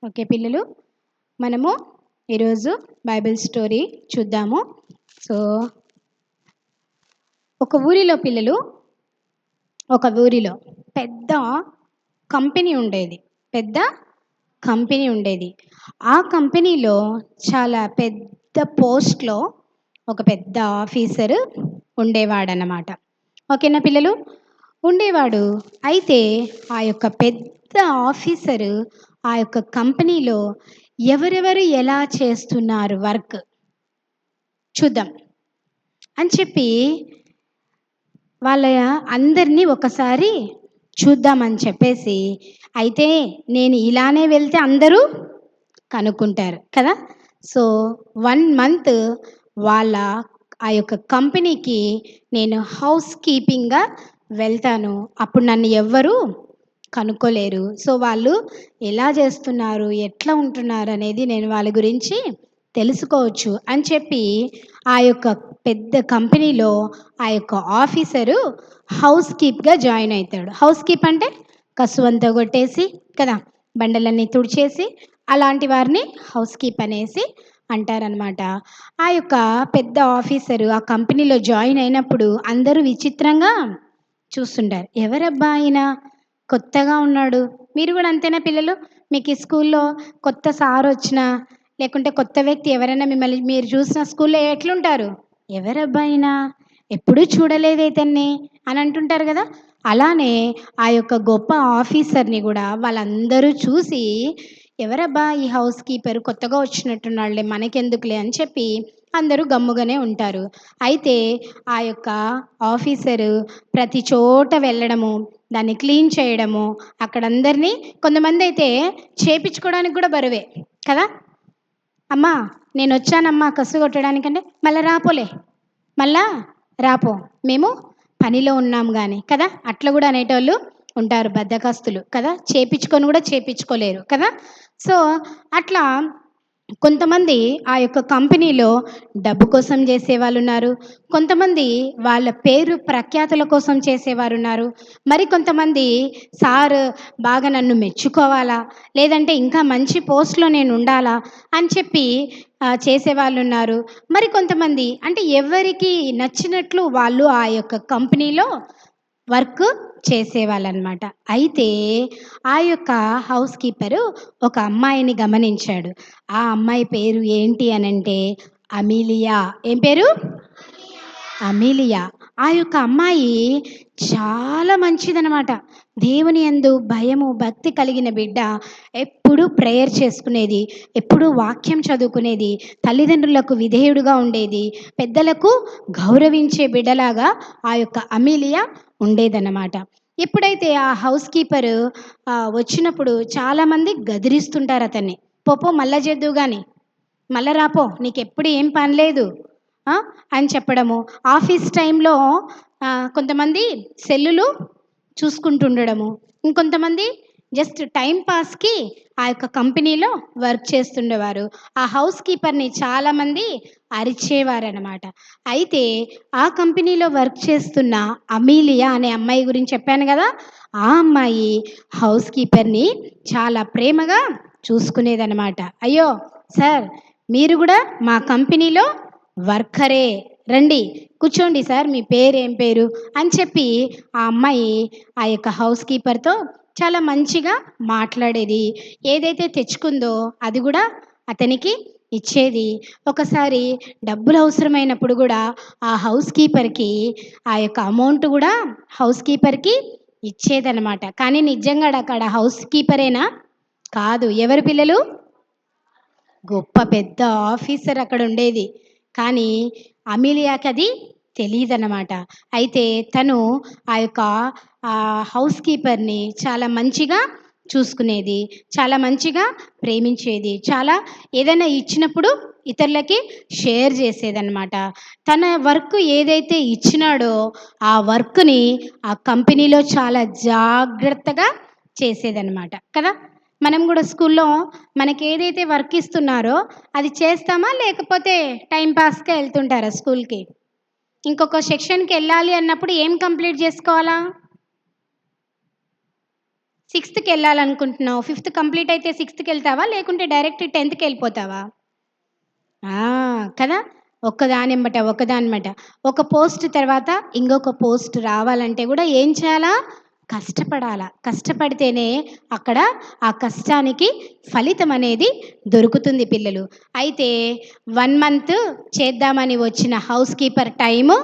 Okay పిల్లలు, మనము ఈరోజు బైబిల్ స్టోరీ చూద్దాము. సో పిల్లలు ఒక ఊరిలో పెద్ద కంపెనీ ఉండేది. పెద్ద కంపెనీ ఉండేది. ఆ కంపెనీలో చాలా పెద్ద పోస్ట్లో ఒక పెద్ద ఆఫీసరు ఉండేవాడనమాట. ఓకేనా పిల్లలు? ఉండేవాడు. అయితే ఆ యొక్క పెద్ద ఆఫీసరు ఆ యొక్క కంపెనీలో ఎవరెవరు ఎలా చేస్తున్నారు వర్క్ చూద్దాం అని చెప్పి వాళ్ళ అందరినీ ఒకసారి చూద్దామని చెప్పేసి, అయితే నేను ఇలానే వెళ్తే అందరూ కనుక్కుంటారు కదా. సో 1 మంత్ వాళ్ళ ఆ యొక్క కంపెనీకి నేను హౌస్ కీపింగ్గా వెళ్తాను. అప్పుడు నన్ను ఎవ్వరూ కనుక్కోలేరు. సో వాళ్ళు ఎలా చేస్తున్నారు, ఎట్లా ఉంటున్నారు అనేది నేను వాళ్ళ గురించి తెలుసుకోవచ్చు అని చెప్పి ఆ యొక్క పెద్ద కంపెనీలో ఆ యొక్క ఆఫీసరు హౌస్ కీప్గా జాయిన్ అవుతాడు. హౌస్ కీప్ అంటే కసువంతా కొట్టేసి కదా, బండలన్నీ తుడిచేసి అలాంటి వారిని హౌస్ కీప్ అనేసి అంటారనమాట. ఆ యొక్క పెద్ద ఆఫీసరు ఆ కంపెనీలో జాయిన్ అయినప్పుడు అందరూ విచిత్రంగా చూస్తుంటారు. ఎవరబ్బా ఆయన కొత్తగా ఉన్నాడు. మీరు కూడా అంతేనా పిల్లలు? మీకు ఈ స్కూల్లో కొత్త సార్ వచ్చినా లేకుంటే కొత్త వ్యక్తి ఎవరైనా మిమ్మల్ని మీరు చూసిన స్కూల్లో ఎట్లుంటారు? ఎవరబ్బా ఆయన, ఎప్పుడూ చూడలేదు ఇతన్ని అని అంటుంటారు కదా. అలానే ఆ యొక్క గొప్ప ఆఫీసర్ని కూడా వాళ్ళందరూ చూసి, ఎవరబ్బా ఈ హౌస్ కీపర్ కొత్తగా వచ్చినట్టున్నాడులే, మనకెందుకులే అని చెప్పి అందరూ గమ్ముగానే ఉంటారు. అయితే ఆ యొక్క ఆఫీసరు ప్రతి చోట వెళ్ళడము, దాన్ని క్లీన్ చేయడము, అక్కడ అందరినీ కొంతమంది అయితే చేపించుకోవడానికి కూడా బరువే కదా. అమ్మా నేను వచ్చానమ్మా కసు కొట్టడానికంటే మళ్ళీ రాపోలే, మళ్ళా రాపో, మేము పనిలో ఉన్నాం కానీ కదా. అట్లా కూడా అనేటోళ్ళు ఉంటారు, బద్ధకస్తులు కదా, చేపించుకొని కూడా చేపించుకోలేరు కదా. సో అట్లా కొంతమంది ఆ యొక్క కంపెనీలో డబ్బు కోసం చేసేవాళ్ళు ఉన్నారు. కొంతమంది వాళ్ళ పేరు ప్రఖ్యాతుల కోసం చేసేవారు ఉన్నారు. మరి కొంతమంది సార్ బాగా నన్ను మెచ్చుకోవాలా, లేదంటే ఇంకా మంచి పోస్ట్లో నేను ఉండాలా అని చెప్పి చేసేవాళ్ళు ఉన్నారు. మరి కొంతమంది అంటే ఎవరికి నచ్చినట్లు వాళ్ళు ఆ యొక్క కంపెనీలో వర్క్ చేసేవాళ్ళనమాట. అయితే ఆ యొక్క హౌస్ కీపరు ఒక అమ్మాయిని గమనించాడు. ఆ అమ్మాయి పేరు ఏంటి అనంటే అమీలియా. ఏం పేరు? అమీలియా. ఆ యొక్క అమ్మాయి చాలా మంచిదనమాట. దేవుని యందు భయము భక్తి కలిగిన బిడ్డ. ఎప్పుడూ ప్రేయర్ చేసుకునేది, ఎప్పుడూ వాక్యం చదువుకునేది, తల్లిదండ్రులకు విధేయుడుగా ఉండేది, పెద్దలకు గౌరవించే బిడ్డలాగా ఆ యొక్క అమీలియా ఉండేదన్నమాట. ఎప్పుడైతే ఆ హౌస్ కీపరు వచ్చినప్పుడు చాలామంది గదిరిస్తుంటారు అతన్ని. పోపో మళ్ళా చేద్దువు కానీ, మళ్ళా రాపో, నీకెప్పుడు ఏం పని లేదు అని చెప్పడము. ఆఫీస్ టైంలో కొంతమంది సెల్లులు చూసుకుంటుండడము, ఇంకొంతమంది జస్ట్ టైం పాస్కి ఆ యొక్క కంపెనీలో వర్క్ చేస్తుండేవారు. ఆ హౌస్ కీపర్ని చాలామంది అరిచేవారనమాట. అయితే ఆ కంపెనీలో వర్క్ చేస్తున్న అమీలియా అనే అమ్మాయి గురించి చెప్పాను కదా. ఆ అమ్మాయి హౌస్ కీపర్ని చాలా ప్రేమగా చూసుకునేదనమాట. అయ్యో సార్, మీరు కూడా మా కంపెనీలో వర్కరే, రండి కూర్చోండి సార్, మీ పేరు ఏం పేరు అని చెప్పి ఆ అమ్మాయి ఆ యొక్క హౌస్ కీపర్తో చాలా మంచిగా మాట్లాడేది. ఏదైతే తెచ్చుకుందో అది కూడా అతనికి ఇచ్చేది. ఒకసారి డబ్బులు అవసరమైనప్పుడు కూడా ఆ హౌస్ కీపర్కి ఆ యొక్క అమౌంట్ కూడా హౌస్ కీపర్కి ఇచ్చేదనమాట. కానీ నిజంగా అక్కడ హౌస్ కీపరేనా? కాదు. ఎవరు పిల్లలు? గొప్ప పెద్ద ఆఫీసర్ అక్కడ ఉండేది. కానీ అమీలియాకి అది తెలీదన్నమాట. అయితే తను ఆ యొక్క హౌస్ కీపర్ని చాలా మంచిగా చూసుకునేది, చాలా మంచిగా ప్రేమించేది, చాలా ఏదైనా ఇచ్చినప్పుడు ఇతరులకి షేర్ చేసేదన్నమాట. తన వర్క్ ఏదైతే ఇచ్చినాడో ఆ వర్క్ని ఆ కంపెనీలో చాలా జాగ్రత్తగా చేసేదన్నమాట కదా. మనం కూడా స్కూల్లో మనకి ఏదైతే వర్క్ ఇస్తున్నారో అది చేస్తామా, లేకపోతే టైంపాస్గా వెళ్తుంటారా స్కూల్కి? ఇంకొక సెక్షన్కి వెళ్ళాలి అన్నప్పుడు ఏం కంప్లీట్ చేసుకోవాలా? సిక్స్త్‌కి వెళ్ళాలనుకుంటున్నావు. ఫిఫ్త్ కంప్లీట్ అయితే సిక్స్త్‌కి వెళ్తావా? లేకుంటే డైరెక్ట్ 10థ్‌కి వెళ్ళిపోతావా? ఆ! కదా! ఒక్కదానెమ్మట, ఒకదానెమ్మట. ఒక పోస్ట్ తర్వాత ఇంకొక పోస్ట్ రావాలంటే గూడా ఏం చేయాలా? కష్టపడాల. కష్టపడితేనే అక్కడ ఆ కష్టానికి ఫలితమనేది దొరుకుతుంది పిల్లలు. అయితే 1 మంత్ చేద్దామని వచ్చిన హౌస్ కీపర్ టైము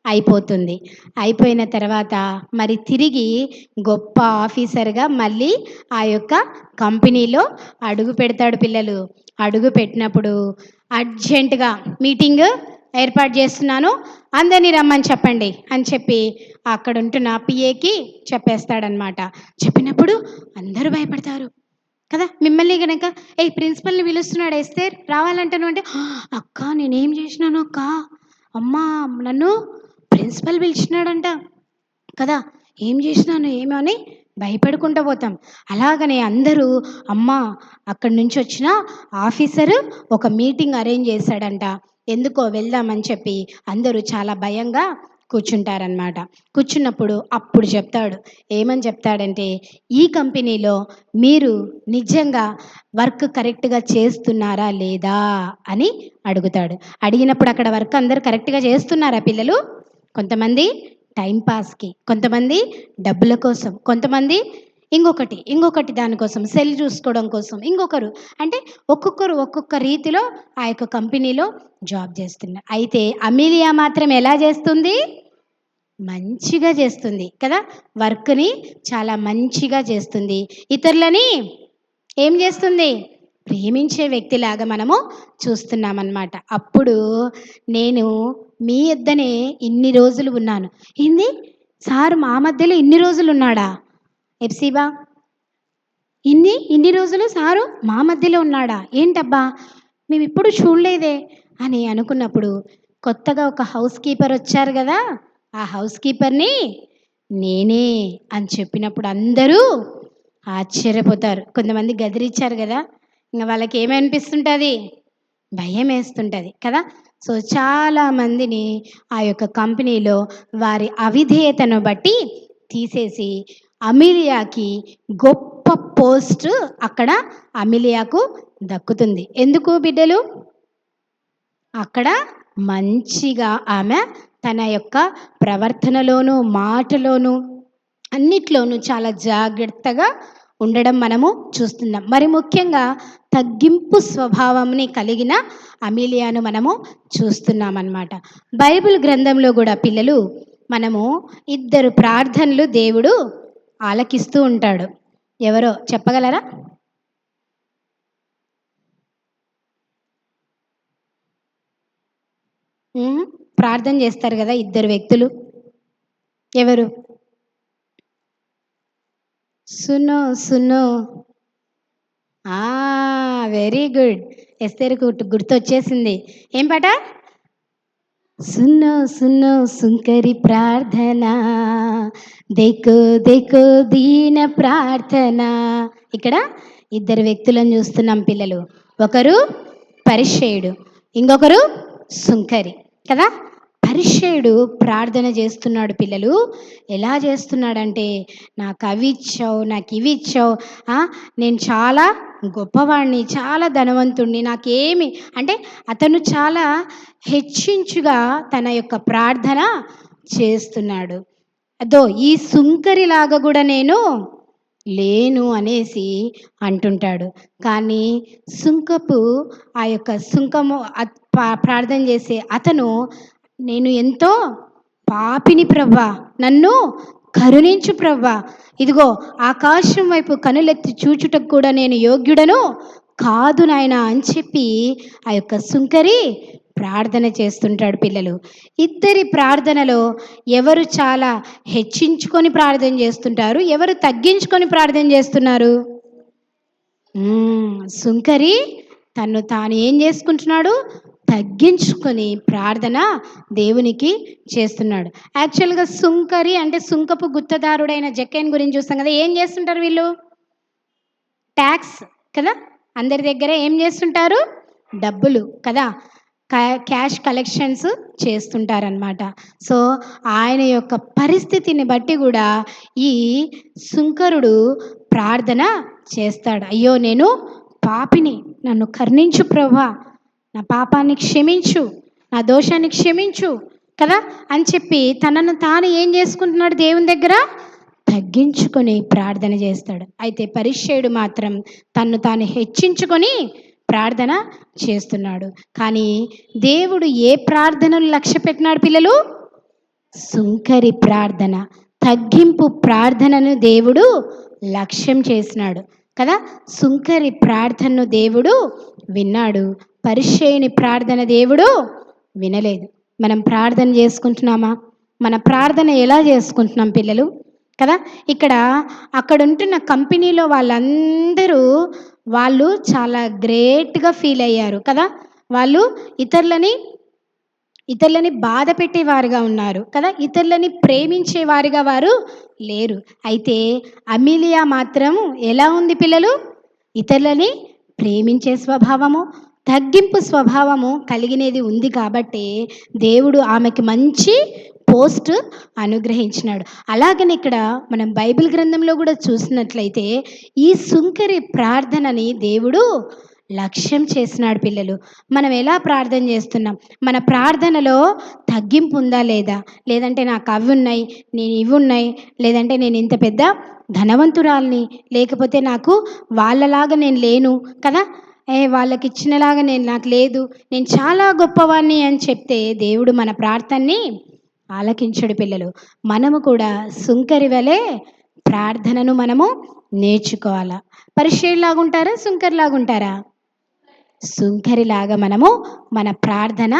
అయిపోతుంది. అయిపోయిన తర్వాత మరి తిరిగి గొప్ప ఆఫీసర్‌గా మళ్ళీ ఆ యొక్క కంపెనీలో అడుగు పెడతాడు పిల్లలు. అడుగు పెట్టినప్పుడు అర్జెంట్‌గా మీటింగ్ ఏర్పాటు చేస్తున్నాను. అందరిని రమ్మని చెప్పండి అని చెప్పి అక్కడుంటున్న పిఏకి చెప్పేస్తాడనమాట. చెప్పినప్పుడు అందరూ భయపడతారు. కదా! మిమ్మల్ని గనక "ఏయ్! ప్రిన్సిపల్‌ని పిలుస్తున్నాడు ఎస్తేర్ రావాలంటను" అంటే, "అక్క నేనేం చేసినాను అక్క? అమ్మా నన్ను ప్రిన్సిపల్ పిలిచినాడంట." కదా! ఏం జేసినాను ఏమో అని భయపడుకుంటూ పోతాం. అలాగనే అందరూ అమ్మా అక్కడి నుంచొచ్చిన ఆఫీసరు ఒక మీటింగ్ అరేంజ్ చేశాడంట. ఎందుకో వెళ్దామని చెప్పి అందరూ చాలా భయంగా కూర్చుంటారనమాట. కూర్చున్నప్పుడు అప్పుడు చెప్తాడు. ఏమని చెప్తాడంటే, "ఈ కంపెనీలో మీరు నిజంగా వర్క్ కరెక్ట్‌గా చేస్తున్నారా లేదా?" అని అడుగుతాడు. అడిగినప్పుడు అక్కడ వర్క్ అందరూ కరెక్ట్‌గా చేస్తున్నారా పిల్లలు? కొంతమంది టైమ్ పాస్‌కి, కొంతమంది డబ్బుల కోసం, కొంతమంది ఇంకొకటి దానికోసం సెల్ చూసుకోవడం కోసం, ఇంకొకరు అంటే ఒక్కొక్కరు ఒక్కొక్క రీతిలో ఆ యొక్క కంపెనీలో జాబ్ చేస్తున్నారు. అయితే అమీలియా మాత్రం ఎలా చేస్తుంది? మంచిగా చేస్తుంది కదా! వర్క్‌ని చాలా మంచిగా చేస్తుంది. ఇతరులని ఏం చేస్తుంది? ప్రేమించే వ్యక్తిలాగా మనము చూస్తున్నామనమాట. అప్పుడు నేను మీ యొద్దనే ఇన్ని రోజులు ఉన్నాను. ఏంది? సార్ మా మధ్యలో ఇన్ని రోజులున్నాడా? ఎప్సిబా ఇన్ని రోజులు సారు మా మధ్యలో ఉన్నాడా? ఏంటబ్బా! మేమెప్పుడు చూడలేదే అని అనుకున్నప్పుడు కొత్తగా ఒక హౌస్ కీపర్ వచ్చారు గదా! ఆ హౌస్ కీపర్‌ని నేనే అని చెప్పినప్పుడు అందరూ ఆశ్చర్యపోతారు. కొంతమంది గదిరిచ్చారు గదా! ఇంగ వాళ్ళకేమనిపిస్తుంటది? భయమేస్తుంటది కదా! సో, చాలామందిని ఆ యొక్క కంపెనీలో వారి అవిధేయతను బట్టి తీసేసి అమీలియాకి గొప్ప పోస్ట్ అక్కడ అమీలియాకు దక్కుతుంది. ఎందుకు బిడ్డలు? అక్కడ మంచిగా ఆమె తన యొక్క ప్రవర్తనలోనూ, మాటలోనూ అన్నిట్లోనూ చాలా జాగ్రత్తగా ఉండడం మనము చూస్తున్నాం. మరి ముఖ్యంగా తగ్గింపు స్వభావంని కలిగిన అమీలియాను మనము చూస్తున్నామన్నమాట. బైబిల్ గ్రంథంలో గూడా పిల్లలు మనము ఇద్దరు ప్రార్థనలు దేవుడు ఆలకిస్తూ ఉంటాడు. ఎవరో చెప్పగలరా? హ్మ్. ప్రార్థన చేస్తారు గదా! ఇద్దరు వ్యక్తులు. ఎవరు? సునో సునో ఆ! Very good. ఎస్తేరుకు గుర్తొచ్చేసింది. ఏం పాట? సునో సునో సుంకరి ప్రార్థన దేకో దేకో దీన ప్రార్థన. ఇక్కడ ఇద్దరు వ్యక్తులను చూస్తున్నాం పిల్లలు. ఒకరు పరిచయుడు, ఇంకొకరు సుంకరి కదా! పరిచయుడు ప్రార్థన చేస్తున్నాడు పిల్లలు. ఎలా చేస్తున్నాడంటే, నాకు అవి ఇచ్చావు, నాకు ఇవి ఇచ్చావు, నేను చాలా గొప్పవాడిని, చాలా ధనవంతుడిని, నాకేమి అంటే అతను చాలా హెచ్చించుగా తన యొక్క ప్రార్థన చేస్తున్నాడు. అదో ఈ సుంకరిలాగా గూడా నేను లేను అనేసి అంటుంటాడు. కానీ సుంకపు ఆ యొక్క సుంకము ప్రార్థన చేసే అతను నేను ఎంతో పాపిని ప్రవ్వా! నన్ను కరుణించు ప్రవ్వా! ఇదిగో ఆకాశం వైపు కనులెత్తి చూచుటకు కూడా నేను యోగ్యుడను కాదు నాయనా అని చెప్పి ఆ యొక్క సుంకరి ప్రార్థన చేస్తుంటాడు పిల్లలు. ఇద్దరి ప్రార్థనలో ఎవరు చాలా హెచ్చించుకొని ప్రార్థన చేస్తుంటారు? ఎవరు తగ్గించుకొని ప్రార్థన చేస్తున్నారు? సుంకరి తన్ను తాను ఏం చేసుకుంటున్నాడు? తగ్గించుకొని ప్రార్థన దేవునికి చేస్తున్నాడు. యాక్చువల్‌గా సుంకరి అంటే సుంకపు గుత్తదారుడైన జక్కయ్యని గురించి చూస్తాం కదా! ఏం చేస్తుంటారు వీళ్ళు? టాక్స్ కదా! అందరి దగ్గర ఏం చేస్తుంటారు? డబ్బులు కదా! Cash collections చేస్తుంటారనమాట. సో ఆయన యొక్క పరిస్థితిని బట్టి కూడా ఈ సుంకరుడు ప్రార్థన చేస్తాడు. అయ్యో నేను పాపిని, నన్ను కరుణించు ప్రభువా, నా పాపాన్ని క్షమించు, నా దోషాన్ని క్షమించు కదా అని చెప్పి తనను తాను ఏం చేసుకుంటున్నాడు, దేవుని దగ్గర తగ్గించుకొని ప్రార్థన చేస్తాడు. అయితే పరిసయ్యుడు మాత్రం తన్ను తాను హెచ్చించుకొని ప్రార్థన చేస్తున్నాడు. కానీ దేవుడు ఏ ప్రార్థనలు లక్ష్య పెట్టినాడు పిల్లలు? సుంకరి ప్రార్థన, తగ్గింపు ప్రార్థనను దేవుడు లక్ష్యం చేసినాడు కదా. సుంకరి ప్రార్థనను దేవుడు విన్నాడు, పరిసయ్యుని ప్రార్థన దేవుడు వినలేదు. మనం ప్రార్థన చేసుకుంటున్నామా? మన ప్రార్థన ఎలా చేసుకుంటున్నాం పిల్లలు కదా. ఇక్కడ అక్కడ ఉంటున్న కంపెనీలో వాళ్ళు చాలా గ్రేట్గా ఫీల్ అయ్యారు కదా. వాళ్ళు ఇతరులని బాధ పెట్టేవారుగా ఉన్నారు కదా, ఇతరులని ప్రేమించేవారుగా వారు లేరు. అయితే అమీలియా మాత్రం ఎలా ఉంది పిల్లలు? ఇతరులని ప్రేమించే స్వభావము, తగ్గింపు స్వభావము కలిగినది ఉంది కాబట్టి దేవుడు ఆమెకి మంచి పోస్ట్ అనుగ్రహించినాడు. అలాగని ఇక్కడ మనం బైబిల్ గ్రంథంలో కూడా చూసినట్లయితే ఈ సుంకరి ప్రార్థనని దేవుడు లక్ష్యం చేసినాడు. పిల్లలు, మనం ఎలా ప్రార్థన చేస్తున్నాం? మన ప్రార్థనలో తగ్గింపు ఉందా లేదా? లేదంటే నాకు అవి ఉన్నాయి, నేను ఇవి ఉన్నాయి, లేదంటే నేను ఇంత పెద్ద ధనవంతురాల్ని, లేకపోతే నాకు వాళ్ళలాగా నేను లేను కదా, వాళ్ళకి ఇచ్చినలాగా నాకు లేదు, నేను చాలా గొప్పవాణ్ణి అని చెప్తే దేవుడు మన ప్రార్థనని ఆలకించడు. పిల్లలు, మనము కూడా సుంకరి వలె ప్రార్థనను మనము నేర్చుకోవాలా. పరిసయ్యులాగా ఉంటారా, సుంకరిలాగా ఉంటారా? సుంకరిలాగా మనము మన ప్రార్థన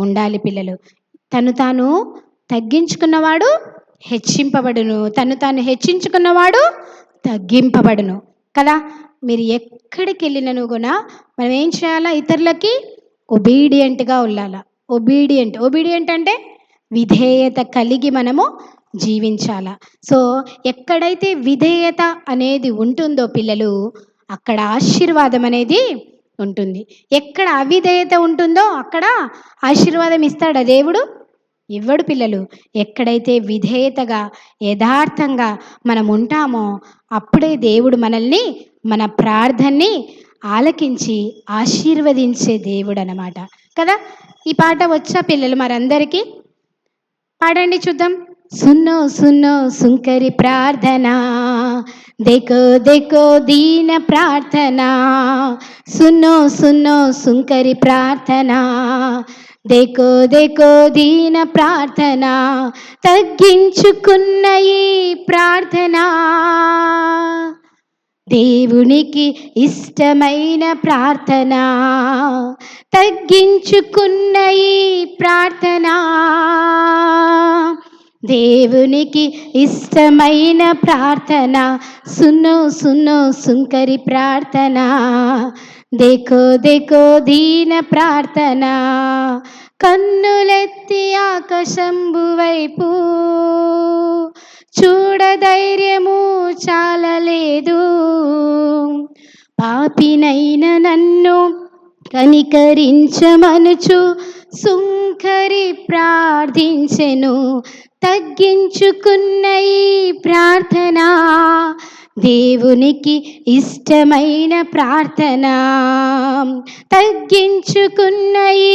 ఉండాలి. పిల్లలు, తను తాను తగ్గించుకున్నవాడు హెచ్చింపబడును, తను తాను హెచ్చించుకున్నవాడు తగ్గింపబడును కదా. మీరు ఎక్కడికి వెళ్ళినను కూడా మనం ఏం చేయాలా? ఇతరులకి ఒబీడియంట్గా ఉండాలా. ఒబీడియంట్ అంటే విధేయత కలిగి మనము జీవించాలా. సో ఎక్కడైతే విధేయత అనేది ఉంటుందో పిల్లలు, అక్కడ ఆశీర్వాదం అనేది ఉంటుంది. ఎక్కడ అవిధేయత ఉంటుందో అక్కడ ఆశీర్వాదం ఇస్తాడా దేవుడు? ఇవ్వడు. పిల్లలు, ఎక్కడైతే విధేయతగా యథార్థంగా మనం ఉంటామో అప్పుడే దేవుడు మనల్ని, మన ప్రార్థనని ఆలకించి ఆశీర్వదించే దేవుడు అన్నమాట కదా. ఈ పాట వచ్చా పిల్లలు మరందరికీ? పాడండి చూద్దాం. సున్నో సున్నో సుంకరి ప్రార్థనా, देखो देखो दीन प्रार्थना, सुनो सुनो सुंकरी प्रार्थना, देखो देखो दीन प्रार्थना, తగ్గించుకున్న ఈ ప్రార్థన దేవునికి ఇష్టమైన ప్రార్థన, తగ్గించుకున్న ఈ ప్రార్థన దేవునికి ఇష్టమైన ప్రార్థన. సున్నో సున్నో సుంకరి ప్రార్థన, देखो देखो దీన ప్రార్థన, కన్నులెత్తి ఆకాశంబు వైపు చూడధైర్యము చాలలేదు, పాపినైన నన్ను కనికరించమనుచు సుంకరి ప్రార్థించెను, తగ్గించుకున్న ఈ ప్రార్థన దేవునికి ఇష్టమైన ప్రార్థన, తగ్గించుకున్న ఈ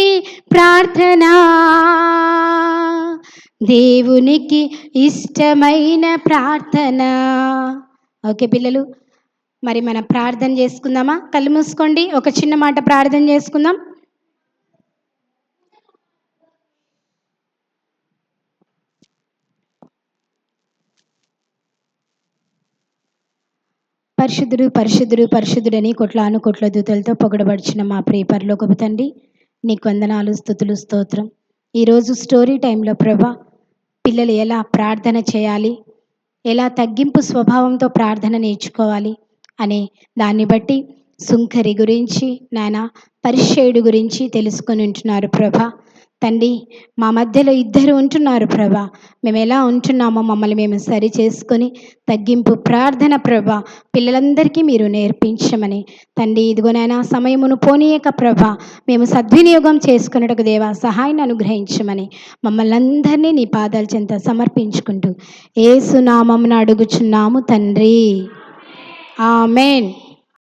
ప్రార్థన దేవునికి ఇష్టమైన ప్రార్థన. ఓకే పిల్లలు, మరి మనం ప్రార్థన చేసుకుందామా? కళ్ళు మూసుకోండి, ఒక చిన్న మాట ప్రార్థన చేసుకుందాం. పరిశుద్ధుడు పరిశుద్ధుడు పరిశుద్ధుడని కోట్ల దూతలతో పొగడబడిచిన మా ప్రియ పరలోకపు తండ్రి, నీకు వందనాలు, స్తుతులు, స్తోత్రం. ఈరోజు స్టోరీ టైంలో ప్రభా, పిల్లలు ఎలా ప్రార్థన చేయాలి, ఎలా తగ్గింపు స్వభావంతో ప్రార్థన నేర్చుకోవాలి అనే దాన్ని బట్టి సుంకరి గురించి నాయన, పరిసయ్యుడు గురించి తెలుసుకొని ఉంటున్నారు ప్రభా. తండ్రి, మా మధ్యలో ఇద్దరు ఉంటున్నారు ప్రభా. మేము ఎలా ఉంటున్నామో మమ్మల్ని మేము సరి చేసుకొని తగ్గింపు ప్రార్థన ప్రభా పిల్లలందరికీ మీరు నేర్పించమని తండ్రి, ఇదిగోనైనా సమయమును పోనీయక ప్రభా మేము సద్వినియోగం చేసుకున్నట్టుకు దేవా సహాయాన్ని అనుగ్రహించమని మమ్మల్ని అందరినీ నీ పాదాల చెంత సమర్పించుకుంటూ యేసు నామమున అడుగుచున్నాము తండ్రి. ఆమేన్.